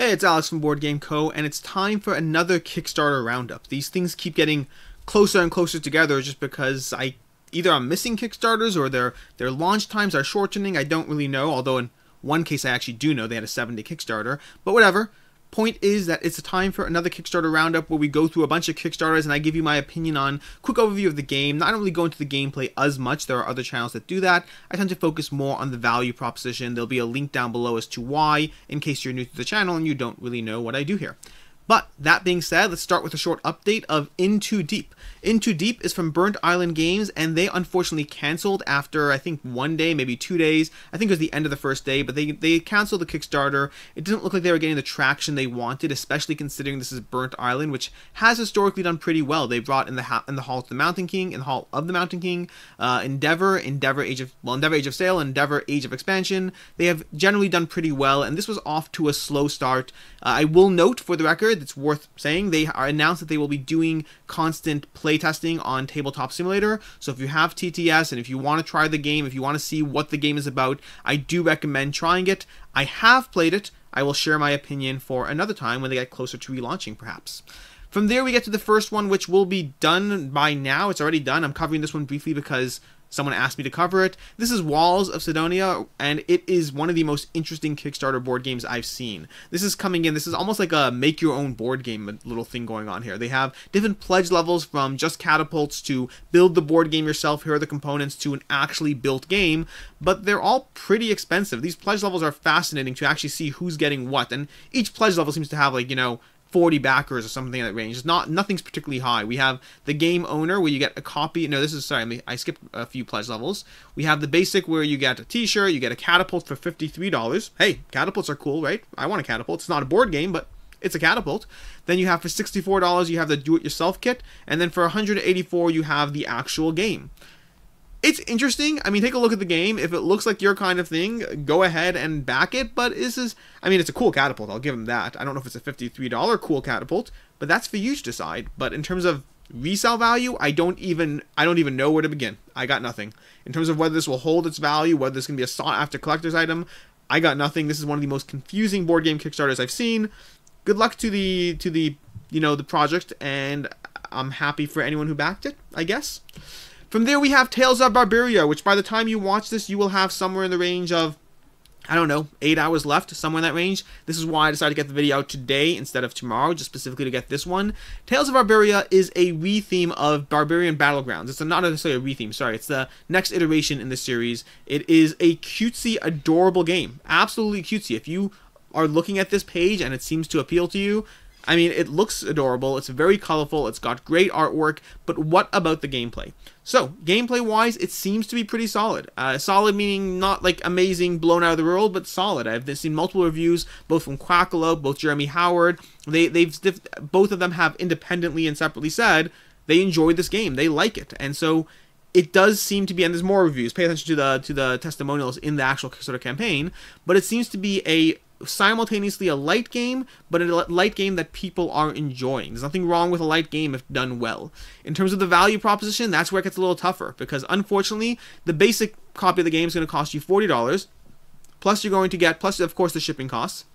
Hey, it's Alex from BoardGameCo, and it's time for another Kickstarter roundup. These things keep getting closer and closer together just because either I'm missing Kickstarters or their launch times are shortening. I don't really know, although in one case I actually do know they had a 7-day Kickstarter, but whatever. Point is that it's a time for another Kickstarter roundup where we go through a bunch of Kickstarters and I give you my opinion on quick overview of the game. Not really go into the gameplay as much. There are other channels that do that. I tend to focus more on the value proposition. There'll be a link down below as to why, in case you're new to the channel and you don't really know what I do here. But that being said, let's start with a short update of In Too Deep. In Too Deep is from Burnt Island Games, and they unfortunately canceled after, I think, 1 day, maybe 2 days. I think it was the end of the first day, but they canceled the Kickstarter. It didn't look like they were getting the traction they wanted, especially considering this is Burnt Island, which has historically done pretty well. They brought in the Hall of the Mountain King, Endeavor, Age of Sail, Endeavor Age of Expansion. They have generally done pretty well, and this was off to a slow start. I will note, for the record, it's worth saying, they are announced that they will be doing constant playtesting on Tabletop Simulator. So if you have TTS and if you want to try the game, if you want to see what the game is about, I do recommend trying it. I have played it. I will share my opinion for another time when they get closer to relaunching, perhaps. From there, we get to the first one, which will be done by now. It's already done. I'm covering this one briefly because someone asked me to cover it. This is Walls of Scydonia, and it is one of the most interesting Kickstarter board games I've seen. This is coming in, this is almost like a make-your-own board game little thing going on here. They have different pledge levels from just catapults to build the board game yourself, here are the components, to an actually built game, but they're all pretty expensive. These pledge levels are fascinating to actually see who's getting what, and each pledge level seems to have, like, 40 backers or something in that range. It's nothing's particularly high. We have the game owner where you get a copy. No, this is, sorry, I skipped a few pledge levels. We have the basic where you get a t-shirt, you get a catapult for $53. Hey, catapults are cool, right? I want a catapult. It's not a board game, but it's a catapult. Then you have for $64, you have the do-it-yourself kit, and then for $184, you have the actual game. It's interesting. I mean, take a look at the game. If it looks like your kind of thing, go ahead and back it. But this is, I mean, it's a cool catapult. I'll give them that. I don't know if it's a $53 cool catapult, but that's for you to decide. But in terms of resale value, I don't even know where to begin. I got nothing. In terms of whether this will hold its value, whether this can be a sought-after collector's item, I got nothing. This is one of the most confusing board game Kickstarters I've seen. Good luck to the the project, and I'm happy for anyone who backed it, I guess. From there, we have Tales of BarBEAria, which by the time you watch this, you will have somewhere in the range of, I don't know, 8 hours left, somewhere in that range. This is why I decided to get the video out today instead of tomorrow, just specifically to get this one. Tales of BarBEAria is a re-theme of Barbarian Battlegrounds. It's not necessarily a re-theme, sorry. It's the next iteration in the series. It is a cutesy, adorable game. Absolutely cutesy. If you are looking at this page and it seems to appeal to you, I mean, it looks adorable, it's very colorful, it's got great artwork, but what about the gameplay? So, gameplay-wise, it seems to be pretty solid. Solid meaning not, like, amazing, blown out of the world, but solid. I've seen multiple reviews, both from Quackalope, both Jeremy Howard. Both of them have independently and separately said they enjoyed this game, they like it, and so it does seem to be, and there's more reviews, pay attention to the testimonials in the actual Kickstarter campaign, but it seems to be simultaneously a light game, but a light game that people are enjoying. There's nothing wrong with a light game if done well. In terms of the value proposition, that's where it gets a little tougher, because unfortunately, the basic copy of the game is going to cost you $40, plus you're going to get, plus of course the shipping costs,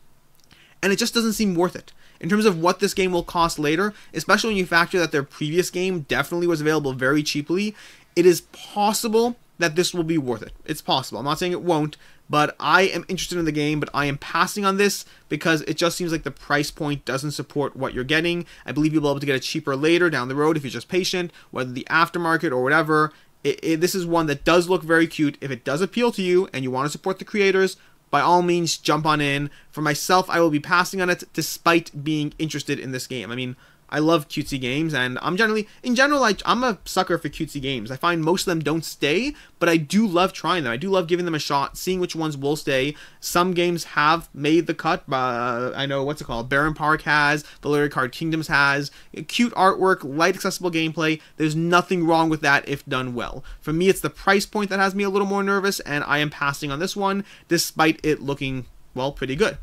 and it just doesn't seem worth it. In terms of what this game will cost later, especially when you factor that their previous game definitely was available very cheaply, it is possible that this will be worth it. It's possible. I'm not saying it won't, but I am interested in the game, but I am passing on this because it just seems like the price point doesn't support what you're getting. I believe you'll be able to get it cheaper later down the road if you're just patient, whether the aftermarket or whatever. This is one that does look very cute. If it does appeal to you and you want to support the creators, by all means, jump on in. For myself, I will be passing on it despite being interested in this game. I mean, I love cutesy games, and I'm in general, I'm a sucker for cutesy games. I find most of them don't stay, but I do love trying them. I do love giving them a shot, seeing which ones will stay. Some games have made the cut. I know, what's it called? Baron Park has, the Literary Card Kingdoms has. Cute artwork, light, accessible gameplay. There's nothing wrong with that if done well. For me, it's the price point that has me a little more nervous, and I am passing on this one, despite it looking, well, pretty good.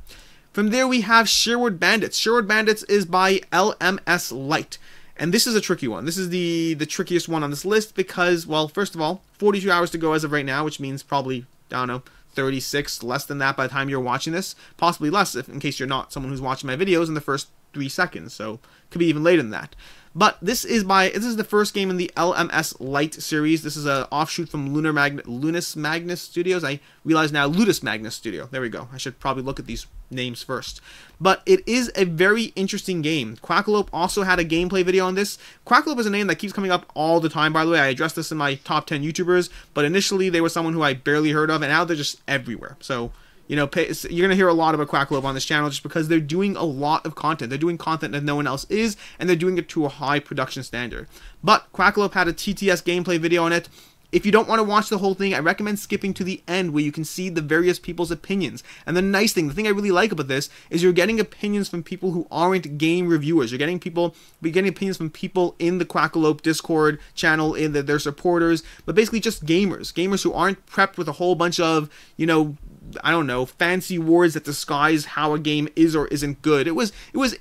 From there, we have Sherwood Bandits. Sherwood Bandits is by LMS Light. And this is a tricky one. This is the trickiest one on this list because, well, first of all, 42 hours to go as of right now, which means probably, I don't know, 36, less than that by the time you're watching this, possibly less if in case you're not someone who's watching my videos in the first 3 seconds, so could be even later than that. But this is the first game in the LMS Lite series. This is an offshoot from Ludus Magnus Studios. I realize now, Ludus Magnus Studio. There we go. I should probably look at these names first. But it is a very interesting game. Quackalope also had a gameplay video on this. Quackalope is a name that keeps coming up all the time, by the way. I addressed this in my top 10 YouTubers, but initially they were someone who I barely heard of, and now they're just everywhere. So, you know, you're going to hear a lot about Quackalope on this channel just because they're doing a lot of content. They're doing content that no one else is, and they're doing it to a high production standard. But Quackalope had a TTS gameplay video on it. If you don't want to watch the whole thing, I recommend skipping to the end where you can see the various people's opinions. And the nice thing, the thing I really like about this, is you're getting opinions from people who aren't game reviewers. You're getting opinions from people in the Quackalope Discord channel, in their supporters, but basically just gamers who aren't prepped with a whole bunch of, you know, I don't know, fancy words that disguise how a game is or isn't good. It was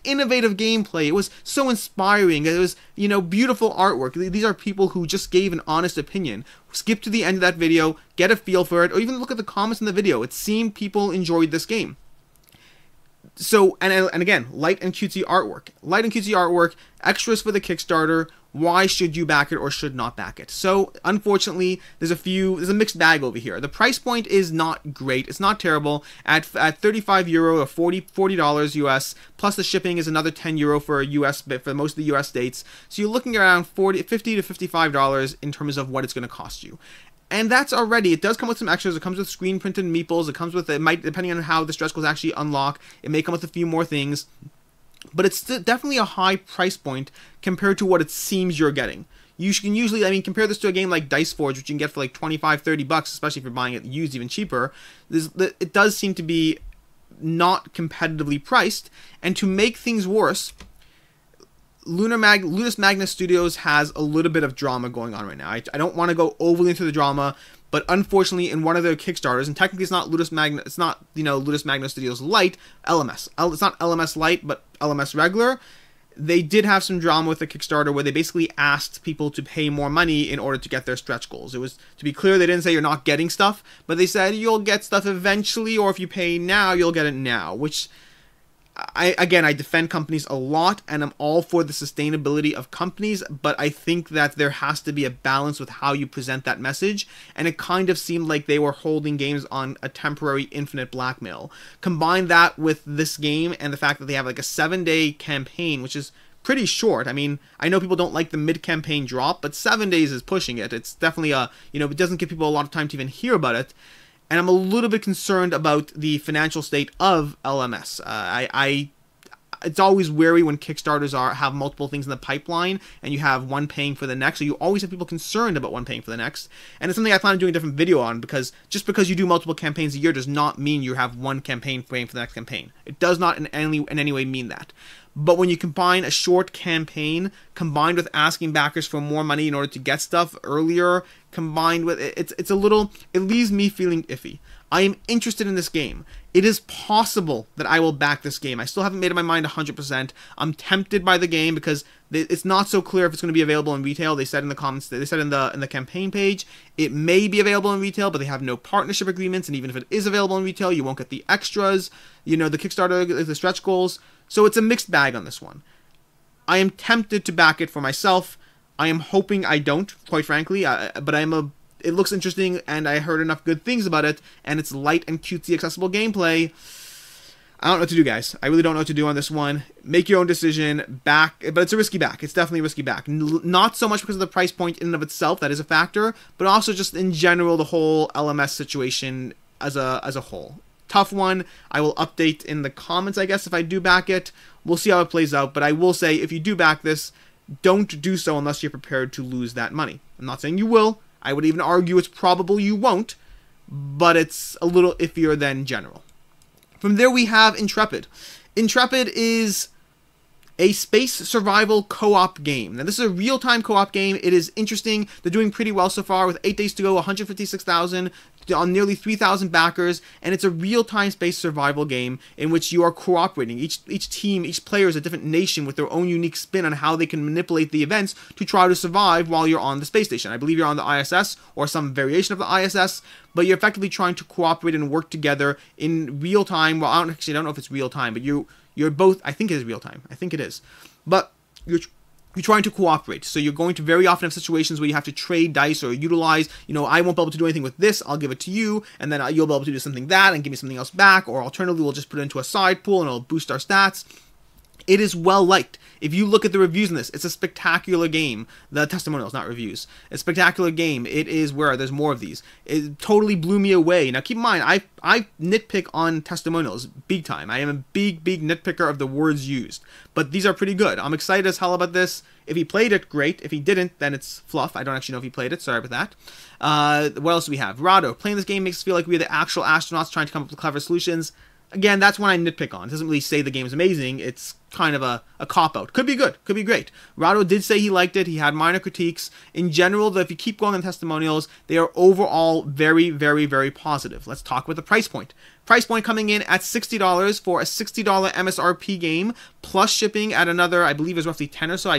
innovative gameplay. It was so inspiring. It was, you know, beautiful artwork. These are people who just gave an honest opinion. Skip to the end of that video, get a feel for it, or even look at the comments in the video. It seemed people enjoyed this game. So, and again, light and cutesy artwork, extras for the Kickstarter. Why should you back it or should not back it? So, unfortunately, there's a mixed bag over here. The price point is not great. It's not terrible. At 35 euro or $40 US, plus the shipping is another 10 euro for most of the US states. So you're looking around $50 to $55 in terms of what it's going to cost you. And that's already, it does come with some extras. It comes with screen printed meeples. It comes with, depending on how the stretch goals actually unlock, it may come with a few more things. But it's definitely a high price point compared to what it seems you're getting. You can usually, I mean, compare this to a game like Dice Forge, which you can get for like 25, 30 bucks, especially if you're buying it used even cheaper. It does seem to be not competitively priced. And to make things worse, Ludus Magnus Studios has a little bit of drama going on right now. I don't want to go overly into the drama, but unfortunately, in one of their Kickstarters, and technically it's not Ludus Magnus, it's not, you know, Ludus Magnus Studios Lite, LMS. It's not LMS Lite, but LMS Regular. They did have some drama with the Kickstarter where they basically asked people to pay more money in order to get their stretch goals. It was, to be clear, they didn't say you're not getting stuff, but they said you'll get stuff eventually, or if you pay now, you'll get it now, which I defend companies a lot, and I'm all for the sustainability of companies, but I think that there has to be a balance with how you present that message, and it kind of seemed like they were holding games on a temporary infinite blackmail. Combine that with this game and the fact that they have like a 7-day campaign, which is pretty short. I mean, I know people don't like the mid-campaign drop, but 7 days is pushing it. It's definitely it doesn't give people a lot of time to even hear about it. And I'm a little bit concerned about the financial state of LMS. It's always wary when Kickstarters have multiple things in the pipeline and you have one paying for the next. So you always have people concerned about one paying for the next. And it's something I plan on doing a different video on, because just because you do multiple campaigns a year does not mean you have one campaign paying for the next campaign. It does not in any way mean that. But when you combine a short campaign combined with asking backers for more money in order to get stuff earlier, combined with it leaves me feeling iffy. I am interested in this game. It is possible that I will back this game. I still haven't made up my mind 100%. I'm tempted by the game because it's not so clear if it's going to be available in retail. They said in the comments, they said in the campaign page, it may be available in retail, but they have no partnership agreements. And even if it is available in retail, you won't get the extras, the Kickstarter, the stretch goals. So it's a mixed bag on this one. I am tempted to back it for myself. I am hoping I don't, quite frankly, but it looks interesting, and I heard enough good things about it, and it's light and cutesy accessible gameplay. I don't know what to do, guys. I really don't know what to do on this one. Make your own decision. Back, but it's a risky back. It's definitely a risky back. Not so much because of the price point in and of itself, that is a factor, but also just in general, the whole LMS situation as a whole. Tough one. I will update in the comments, I guess, if I do back it. We'll see how it plays out, but I will say, if you do back this, don't do so unless you're prepared to lose that money. I'm not saying you will. I would even argue it's probable you won't, but it's a little iffier than general. From there we have Intrepid. Intrepid is a space survival co-op game. Now, this is a real-time co-op game. It is interesting. They're doing pretty well so far with 8 days to go, 156,000 on nearly 3,000 backers, and it's a real-time space survival game in which you are cooperating. Each team, each player is a different nation with their own unique spin on how they can manipulate the events to try to survive while you're on the space station. I believe you're on the ISS or some variation of the ISS, but you're effectively trying to cooperate and work together in real time. Well, I don't know if it's real time, but you're both, I think it is real time. I think it is. But you're trying to cooperate. So you're going to very often have situations where you have to trade dice or utilize, I won't be able to do anything with this, I'll give it to you, and then you'll be able to do something that and give me something else back, or alternatively we'll just put it into a side pool and it'll boost our stats. It is well liked. If you look at the reviews in this, it's a spectacular game. The testimonials, not reviews. It's a spectacular game. It is where there's more of these. It totally blew me away. Now keep in mind, I nitpick on testimonials big time. I am a big nitpicker of the words used. But these are pretty good. I'm excited as hell about this. If he played it, great. If he didn't, then it's fluff. I don't actually know if he played it. Sorry about that. What else do we have? Rado. Playing this game makes us feel like we're the actual astronauts trying to come up with clever solutions. Again, that's one I nitpick on. It doesn't really say the game is amazing. It's kind of a cop-out. Could be good. Could be great. Rado did say he liked it. He had minor critiques. In general, though, if you keep going on testimonials, they are overall very positive. Let's talk about the price point. Price point coming in at $60 for a $60 MSRP game, plus shipping at another, I believe is roughly 10 or so.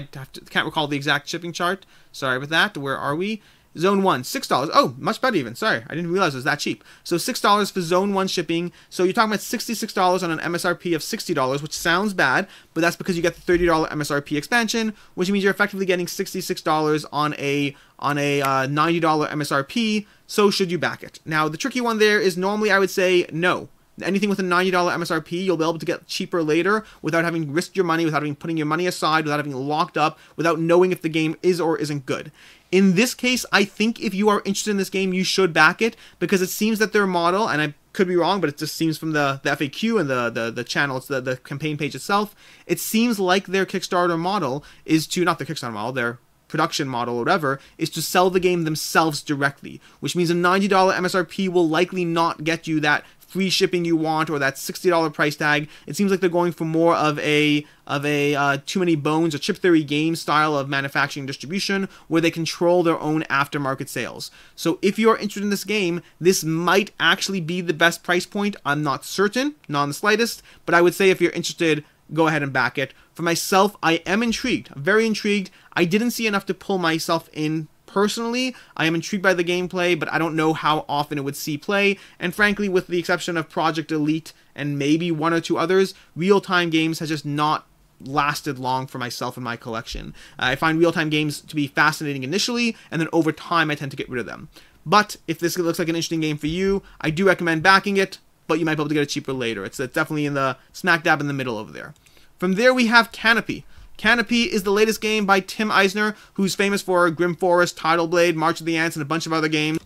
Can't recall the exact shipping chart. Sorry about that. Where are we? Zone 1, $6. Oh, much better even. Sorry, I didn't realize it was that cheap. So $6 for Zone 1 shipping. So you're talking about $66 on an MSRP of $60, which sounds bad, but that's because you get the $30 MSRP expansion, which means you're effectively getting $66 on a $90 MSRP, so should you back it? Now, the tricky one there is normally I would say no. Anything with a $90 MSRP, you'll be able to get cheaper later without having risked your money, without having putting your money aside, without having locked up, without knowing if the game is or isn't good. In this case, I think if you are interested in this game, you should back it, because it seems that their model, and I could be wrong, but it just seems from the FAQ and the channel, it's the campaign page itself, it seems like their Kickstarter model is to, not the Kickstarter model, their production model or whatever, is to sell the game themselves directly, which means a $90 MSRP will likely not get you that free shipping you want or that $60 price tag. It seems like they're going for more of a Too Many Bones or Chip Theory game style of manufacturing and distribution, where they control their own aftermarket sales. So if you're interested in this game, this might actually be the best price point. I'm not certain, not in the slightest, but I would say if you're interested, go ahead and back it. For myself, I am intrigued. I'm very intrigued. I didn't see enough to pull myself in personally. I am intrigued by the gameplay, but I don't know how often it would see play. And frankly, with the exception of Project Elite and maybe one or two others, real-time games has just not lasted long for myself in my collection. I find real-time games to be fascinating initially, and then over time I tend to get rid of them. But if this looks like an interesting game for you, I do recommend backing it, but you might be able to get it cheaper later. It's definitely in the smack dab in the middle over there. From there we have Canopy. Canopy is the latest game by Tim Eisner, who's famous for Grim Forest, Tidal Blade, March of the Ants, and a bunch of other games.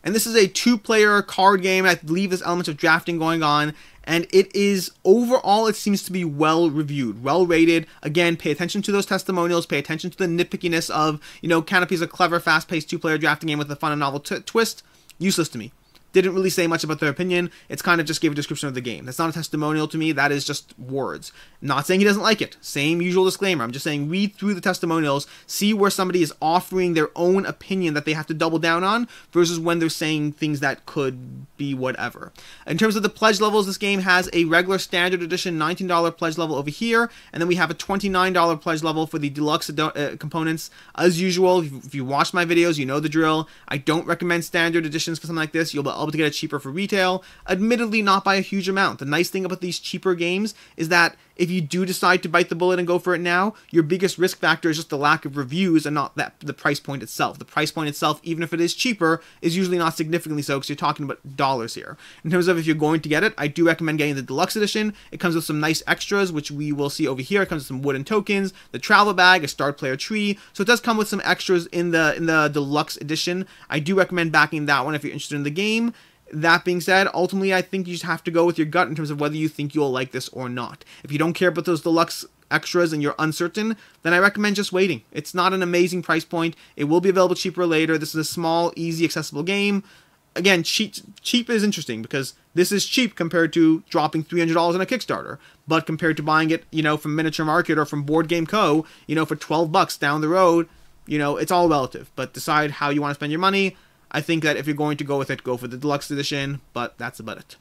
And this is a two-player card game. I believe there's elements of drafting going on. And it is, overall, it seems to be well-reviewed, well-rated. Again, pay attention to those testimonials. Pay attention to the nitpickiness of, Canopy is a clever, fast-paced two-player drafting game with a fun and novel twist. Useless to me. Didn't really say much about their opinion. It's kind of just gave a description of the game. That's not a testimonial to me. That is just words. Not saying he doesn't like it. Same usual disclaimer. I'm just saying read through the testimonials, see where somebody is offering their own opinion that they have to double down on versus when they're saying things that could be whatever. In terms of the pledge levels, this game has a regular standard edition $19 pledge level over here, and then we have a $29 pledge level for the deluxe components. As usual, if you watch my videos, you know the drill. I don't recommend standard editions for something like this. You'll be able to get it cheaper for retail, admittedly not by a huge amount. The nice thing about these cheaper games is that if you do decide to bite the bullet and go for it now, your biggest risk factor is just the lack of reviews and not the price point itself. The price point itself, even if it is cheaper, is usually not significantly so because you're talking about dollars here. In terms of if you're going to get it, I do recommend getting the deluxe edition. It comes with some nice extras, which we will see over here. It comes with some wooden tokens, the travel bag, a start player tree. So it does come with some extras in the deluxe edition. I do recommend backing that one if you're interested in the game. That being said, ultimately, I think you just have to go with your gut in terms of whether you think you'll like this or not. If you don't care about those deluxe extras and you're uncertain, then I recommend just waiting. It's not an amazing price point. It will be available cheaper later. This is a small, easy, accessible game. again, cheap is interesting because this is cheap compared to dropping $300 on a Kickstarter. But compared to buying it, you know, from Miniature Market or from BoardGameCo, you know, for $12 down the road, you know, it's all relative. But decide how you want to spend your money. I think that if you're going to go with it, go for the deluxe edition, but that's about it.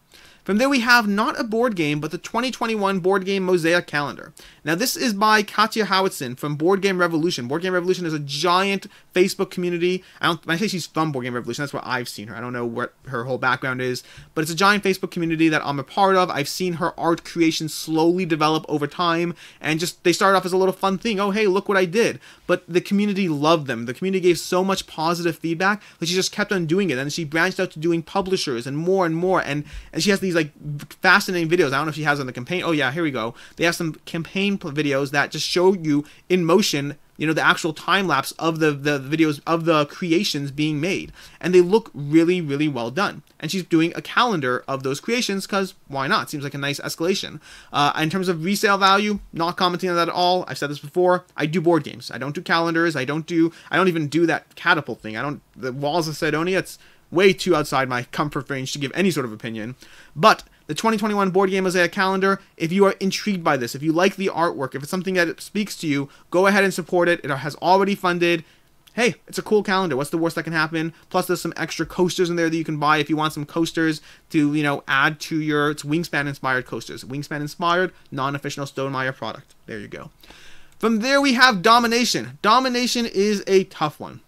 From there we have not a board game, but the 2021 Board Game Mosaic Calendar. Now this is by Katja Howitson from Board Game Revolution. Board Game Revolution is a giant Facebook community. When I say she's from Board Game Revolution, that's where I've seen her. I don't know what her whole background is, but it's a giant Facebook community that I'm a part of. I've seen her art creation slowly develop over time, and just they started off as a little fun thing. Oh, hey, look what I did. But the community loved them. The community gave so much positive feedback that she just kept on doing it, and she branched out to doing publishers and more, and she has these like fascinating videos. I don't know if she has on the campaign. Oh yeah, here we go. They have some campaign videos that just show you in motion, you know, the actual time lapse of the videos of the creations being made, and they look really, really well done. And she's doing a calendar of those creations because why not? Seems like a nice escalation. In terms of resale value, not commenting on that at all. I've said this before. I do board games. I don't do calendars. I don't even do that catapult thing. The Walls of Scydonia. It's way too outside my comfort range to give any sort of opinion. But the 2021 Board Game Mosaic Calendar, if you are intrigued by this, if you like the artwork, if it's something that speaks to you, go ahead and support it. It has already funded. Hey, it's a cool calendar. What's the worst that can happen? Plus, there's some extra coasters in there that you can buy if you want some coasters to, you know, add to your... It's Wingspan-inspired coasters. Wingspan-inspired, non-official Stonemaier product. There you go. From there, we have Domination. Domination is a tough one.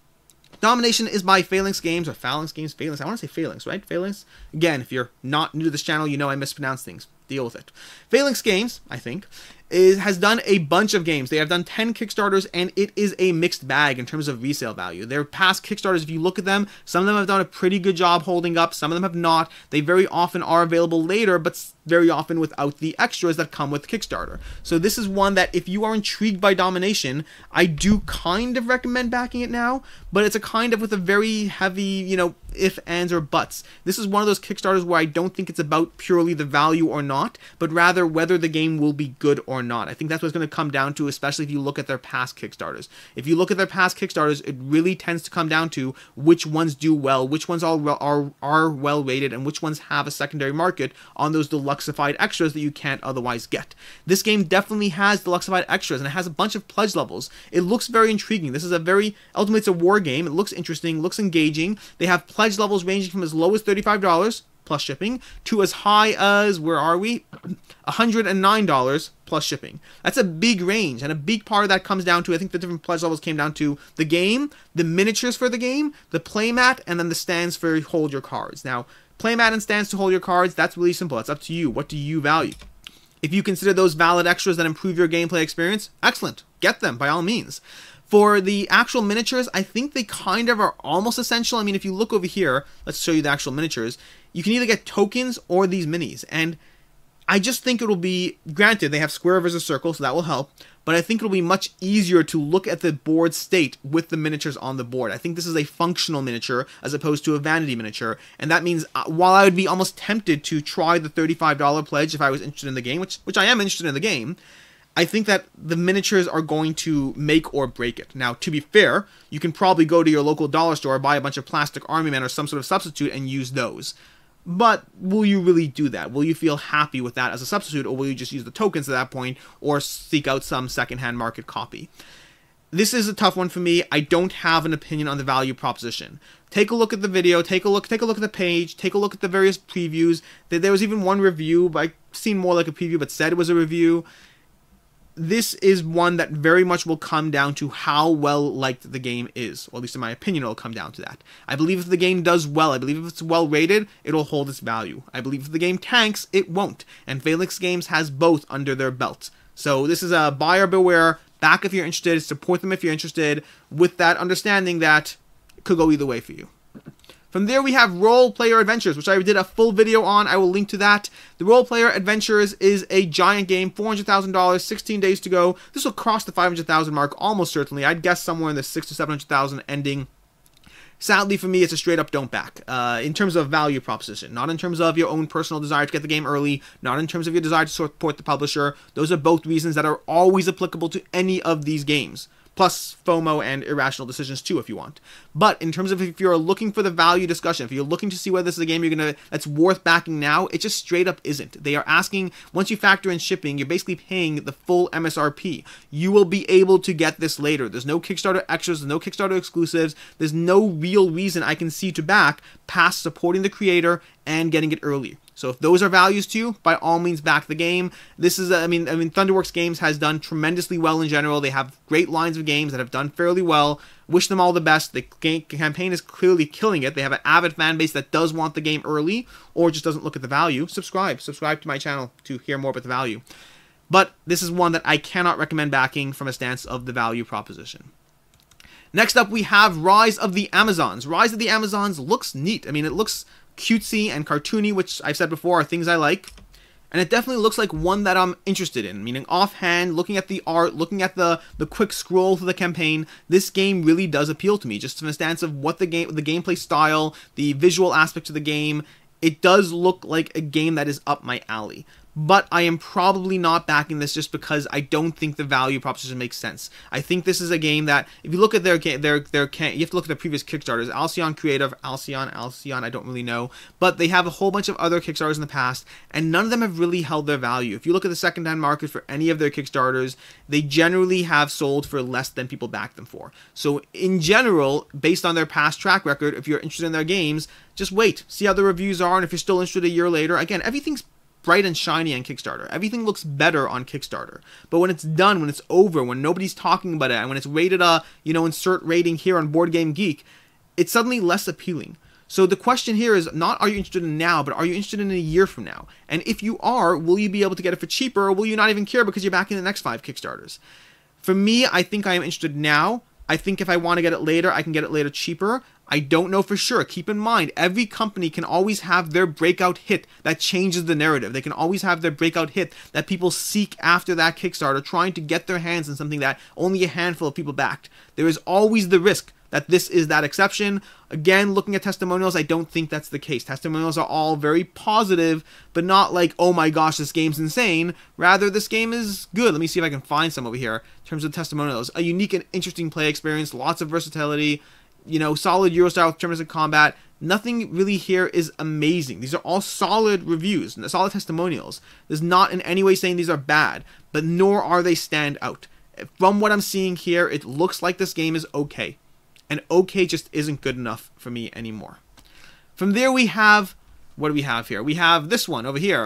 Domination is by Phalanx Games, or Phalanx Games, Phalanx. I want to say Phalanx, right? Phalanx? Again, if you're not new to this channel, you know I mispronounce things. Deal with it. Phalanx Games, I think, has done a bunch of games. They have done 10 Kickstarters, and it is a mixed bag in terms of resale value. Their past Kickstarters, if you look at them, some of them have done a pretty good job holding up. Some of them have not. They very often are available later, but very often without the extras that come with Kickstarter. So this is one that if you are intrigued by Domination, I do kind of recommend backing it now, but it's a kind of with a very heavy, you know, if, ands, or buts. This is one of those Kickstarters where I don't think it's about purely the value or not, but rather whether the game will be good or not. I think that's what it's going to come down to, especially if you look at their past Kickstarters. If you look at their past Kickstarters, it really tends to come down to which ones do well, which ones are well rated, and which ones have a secondary market on those deluxeified extras that you can't otherwise get. This game definitely has deluxeified extras, and it has a bunch of pledge levels. It looks very intriguing. This is ultimately it's a war game. It looks interesting, looks engaging. They have pledge levels ranging from as low as $35 plus shipping to as high as, where are we? $109 plus shipping. That's a big range, and a big part of that comes down to, I think the different pledge levels came down to the game, the miniatures for the game, the playmat, and then the stands for hold your cards. Now, playmat and stands to hold your cards, that's really simple. It's up to you. What do you value? If you consider those valid extras that improve your gameplay experience, excellent. Get them by all means. For the actual miniatures, I think they kind of are almost essential. I mean, if you look over here, let's show you the actual miniatures. You can either get tokens or these minis. And I just think it'll be, granted, they have square versus circle, so that will help. But I think it'll be much easier to look at the board state with the miniatures on the board. I think this is a functional miniature as opposed to a vanity miniature. And that means while I would be almost tempted to try the $35 pledge if I was interested in the game, which I am interested in the game, I think that the miniatures are going to make or break it. Now, to be fair, you can probably go to your local dollar store, buy a bunch of plastic army men or some sort of substitute and use those. But will you really do that? Will you feel happy with that as a substitute, or will you just use the tokens at that point, or seek out some secondhand market copy? This is a tough one for me. I don't have an opinion on the value proposition. Take a look at the video, take a look at the page, take a look at the various previews. There was even one review, but I seemed more like a preview, but said it was a review. This is one that very much will come down to how well liked the game is, or at least in my opinion it will come down to that. I believe if the game does well, I believe if it's well rated, it'll hold its value. I believe if the game tanks, it won't, and Phalanx Games has both under their belt. So this is a buyer beware, back if you're interested, support them if you're interested, with that understanding that it could go either way for you. From there we have Role Player Adventures, which I did a full video on. I will link to that. The Role Player Adventures is a giant game, $400,000, 16 days to go. This will cross the 500,000 mark almost certainly. I'd guess somewhere in the 600,000 to 700,000 ending. Sadly for me, it's a straight up don't back in terms of value proposition, not in terms of your own personal desire to get the game early, not in terms of your desire to support the publisher. Those are both reasons that are always applicable to any of these games. plus FOMO and irrational decisions too if you want. But in terms of if you're looking for the value discussion, if you're looking to see whether this is a game that's worth backing now, it just straight up isn't. They are asking, once you factor in shipping, you're basically paying the full MSRP. You will be able to get this later. There's no Kickstarter extras, there's no Kickstarter exclusives, there's no real reason I can see to back past supporting the creator and getting it early. So if those are values to you, by all means back the game. This is, I mean, Thunderworks Games has done tremendously well in general. They have great lines of games that have done fairly well. Wish them all the best. The campaign is clearly killing it. They have an avid fan base that does want the game early or just doesn't look at the value. Subscribe to my channel to hear more about the value. But this is one that I cannot recommend backing from a stance of the value proposition. Next up, we have Rise of the Amazons. Rise of the Amazons looks neat. I mean, it looks cutesy and cartoony, which I've said before are things I like. And it definitely looks like one that I'm interested in. Meaning, offhand, looking at the art, looking at the quick scroll through the campaign, this game really does appeal to me. Just from a stance of what the gameplay style, the visual aspects of the game, it does look like a game that is up my alley. But I am probably not backing this just because I don't think the value proposition makes sense. I think this is a game that, if you look at you have to look at their previous Kickstarters. Alcyon Creative, Alcyon, I don't really know. But they have a whole bunch of other Kickstarters in the past, and none of them have really held their value. If you look at the second-hand market for any of their Kickstarters, they generally have sold for less than people back them for. So in general, based on their past track record, if you're interested in their games, just wait. See how the reviews are, and if you're still interested a year later, again, everything's bright and shiny on Kickstarter. Everything looks better on Kickstarter. But when it's done, when it's over, when nobody's talking about it, and when it's rated insert rating here on BoardGameGeek, it's suddenly less appealing. So the question here is not, are you interested in now, but are you interested in a year from now? And if you are, will you be able to get it for cheaper, or will you not even care because you're backing the next 5 Kickstarters? For me, I think I am interested now. I think if I want to get it later, I can get it later cheaper. I don't know for sure. Keep in mind, every company can always have their breakout hit that changes the narrative. They can always have their breakout hit that people seek after that Kickstarter, trying to get their hands on something that only a handful of people backed. There is always the risk that this is that exception. Again, looking at testimonials, I don't think that's the case. Testimonials are all very positive, but not like, oh my gosh, this game's insane. Rather, this game is good. Let me see if I can find some over here in terms of testimonials. A unique and interesting play experience, lots of versatility, solid Euro style terms of combat. Nothing really here is amazing. These are all solid reviews, solid testimonials. There's not in any way saying these are bad, but nor are they stand out. From what I'm seeing here, it looks like this game is okay. And okay just isn't good enough for me anymore. From there we have, what do we have here? We have this one over here.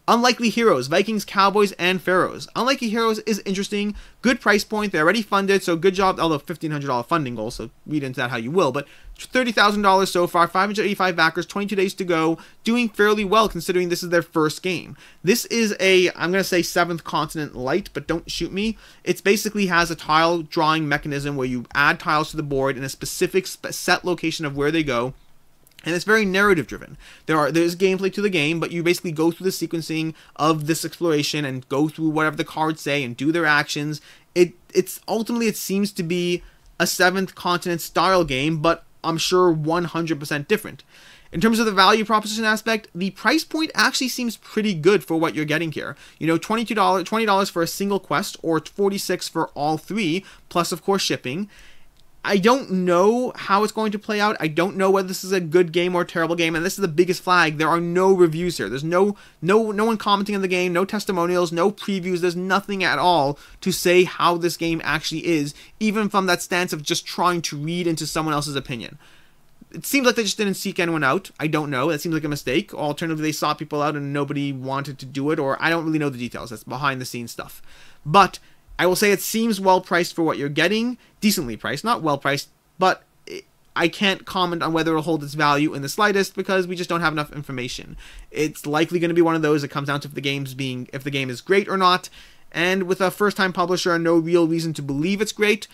Unlikely Heroes, Vikings, Cowboys, and Pharaohs. Unlikely Heroes is interesting. Good price point. They're already funded, so good job. Although $1,500 funding goal, so read into that how you will. But $30,000 so far, 585 backers, 22 days to go. Doing fairly well considering this is their first game. This is I'm going to say 7th Continent Light, but don't shoot me. It basically has a tile drawing mechanism where you add tiles to the board in a specific set location of where they go. And it's very narrative driven. There's gameplay to the game, but you basically go through the sequencing of this exploration and go through whatever the cards say and do their actions. It's ultimately, it seems to be a 7th Continent style game, but I'm sure 100% different. In terms of the value proposition aspect, the price point actually seems pretty good for what you're getting here. $20 for a single quest, or $46 for all 3, plus of course shipping. I don't know how it's going to play out. I don't know whether this is a good game or a terrible game, and this is the biggest flag. There are no reviews here. There's no one commenting on the game, no testimonials, no previews. There's nothing at all to say how this game actually is, even from that stance of just trying to read into someone else's opinion. It seems like they just didn't seek anyone out. I don't know. That seems like a mistake. Alternatively, they sought people out and nobody wanted to do it, or I don't really know the details. That's behind the scenes stuff. But I will say it seems well priced for what you're getting. Decently priced, not well priced, but I can't comment on whether it'll hold its value in the slightest because we just don't have enough information. It's likely going to be one of those that comes down to if the game is great or not. And with a first-time publisher and no real reason to believe it's great,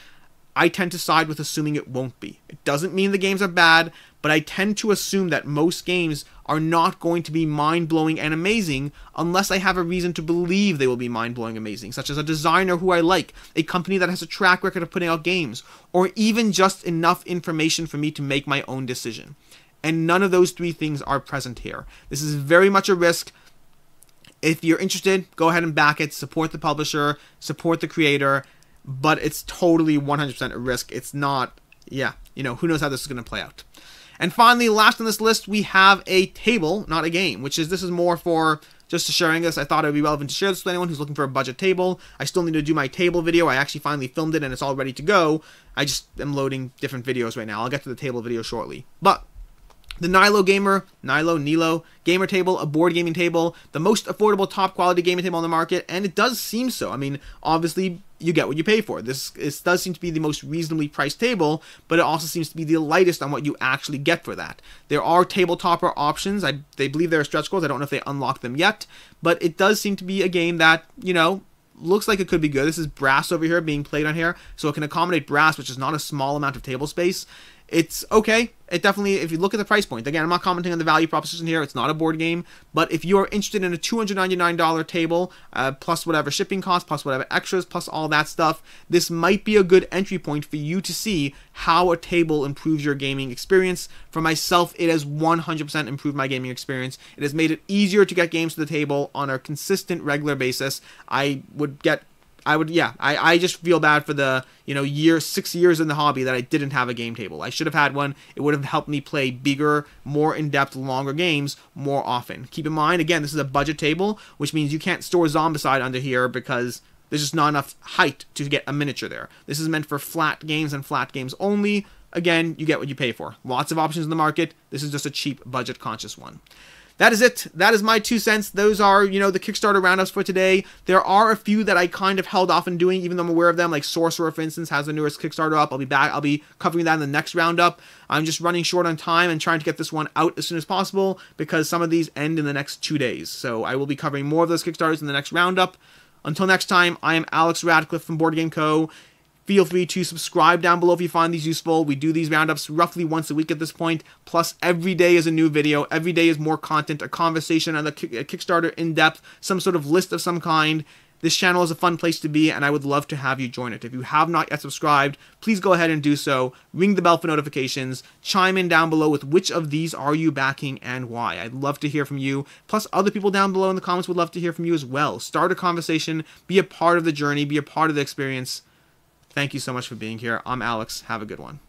I tend to side with assuming it won't be. It doesn't mean the games are bad, but I tend to assume that most games are not going to be mind-blowing and amazing unless I have a reason to believe they will be mind-blowing amazing, such as a designer who I like, a company that has a track record of putting out games, or even just enough information for me to make my own decision. And none of those 3 things are present here. This is very much a risk. If you're interested, go ahead and back it, support the publisher, support the creator. but it's totally 100% a risk. It's not, yeah, you know, who knows how this is going to play out. And finally, last on this list, we have a table, not a game, which is, this is more for just sharing this. I thought it would be relevant to share this with anyone who's looking for a budget table. I still need to do my table video. I actually finally filmed it and it's all ready to go. I just am loading different videos right now. I'll get to the table video shortly. But the Nilo gamer table, a board gaming table, the most affordable, top quality gaming table on the market, and it does seem so. I mean, obviously, you get what you pay for. This does seem to be the most reasonably priced table, but it also seems to be the lightest on what you actually get for that. There are tabletopper options. They believe there are stretch goals. I don't know if they unlock them yet, but it does seem to be a game that, you know, looks like it could be good. This is brass over here being played on here, so it can accommodate brass, which is not a small amount of table space. It's okay. It definitely, if you look at the price point, again, I'm not commenting on the value proposition here. It's not a board game, but if you are interested in a $299 table, plus whatever shipping costs, plus whatever extras, plus all that stuff, this might be a good entry point for you to see how a table improves your gaming experience. For myself, it has 100% improved my gaming experience. It has made it easier to get games to the table on a consistent, regular basis. I just feel bad for the, 6 years in the hobby that I didn't have a game table. I should have had one. It would have helped me play bigger, more in-depth, longer games more often. Keep in mind, again, this is a budget table, which means you can't store Zombicide under here because there's just not enough height to get a miniature there. This is meant for flat games and flat games only. Again, you get what you pay for. Lots of options in the market. This is just a cheap, budget-conscious one. That is it. That is my 2 cents. Those are, the Kickstarter roundups for today. There are a few that I kind of held off on doing, even though I'm aware of them. Like Sorcerer, for instance, has the newest Kickstarter up. I'll be covering that in the next roundup. I'm just running short on time and trying to get this one out as soon as possible because some of these end in the next 2 days. So I will be covering more of those Kickstarters in the next roundup. Until next time, I am Alex Radcliffe from BoardGameCo. Feel free to subscribe down below if you find these useful. We do these roundups roughly once a week at this point. Plus, every day is a new video. Every day is more content, a conversation on the Kickstarter in depth, some sort of list of some kind. This channel is a fun place to be, and I would love to have you join it. If you have not yet subscribed, please go ahead and do so. Ring the bell for notifications. Chime in down below with which of these are you backing and why. I'd love to hear from you. Plus, other people down below in the comments would love to hear from you as well. Start a conversation. Be a part of the journey. Be a part of the experience. Thank you so much for being here. I'm Alex. Have a good one.